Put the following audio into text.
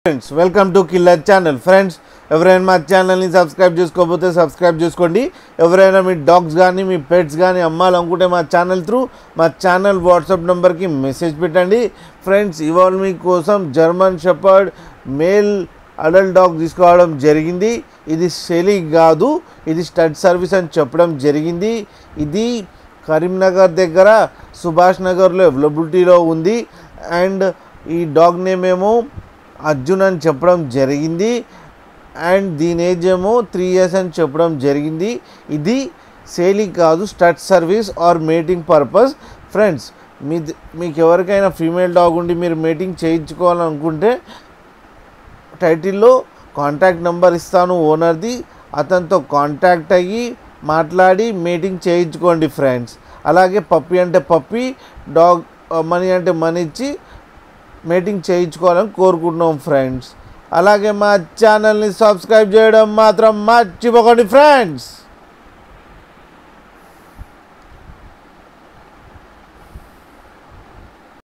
Friends welcome to killer channel. Friends ఎవరైనా మా ఛానల్ని సబ్స్క్రైబ్ చేసుకోకపోతే సబ్స్క్రైబ్ చేసుకోండి. ఎవరైనా మీ డాగ్స్ కానీ మీ పెట్స్ కానీ అమ్మాలనుకుంటే మా ఛానల్ త్రూ మా ఛానల్ వాట్సాప్ నెంబర్కి మెసేజ్ పెట్టండి. ఫ్రెండ్స్ ఇవాళ మీకోసం German shepherd male adult dog తీసుకోవడం జరిగింది. ఇది సెలింగ్ కాదు, ఇది స్టడ్ సర్వీస్ అని చెప్పడం జరిగింది. ఇది కరీంనగర్ దగ్గర సుభాష్ నగర్లో అవైలబిలిటీలో ఉంది. అండ్ ఈ డాగ్ నేమ్ ఏమో అర్జున్ అని చెప్పడం జరిగింది. అండ్ దీని ఏజ్ ఏమో 3 years అని చెప్పడం జరిగింది. ఇది సేలింగ్ కాదు, stud service or mating purpose. Friends మీకు ఎవరికైనా ఫీమేల్ డాగ్ ఉండి మీరు మేటింగ్ చేయించుకోవాలనుకుంటే టైటిల్లో కాంటాక్ట్ నెంబర్ ఇస్తాను ఓనర్ది, అతనితో కాంటాక్ట్ అయ్యి మాట్లాడి మేటింగ్ చేయించుకోండి ఫ్రెండ్స్. అలాగే పప్పి అంటే పప్పి, డాగ్ మనీ అంటే మనీ ఇచ్చి మేటింగ్ చేయించుకోవాలని కోరుకుంటున్నాం ఫ్రెండ్స్. అలాగే మా ఛానల్ని సబ్స్క్రైబ్ చేయడం మాత్రం మర్చిపోకండి ఫ్రెండ్స్.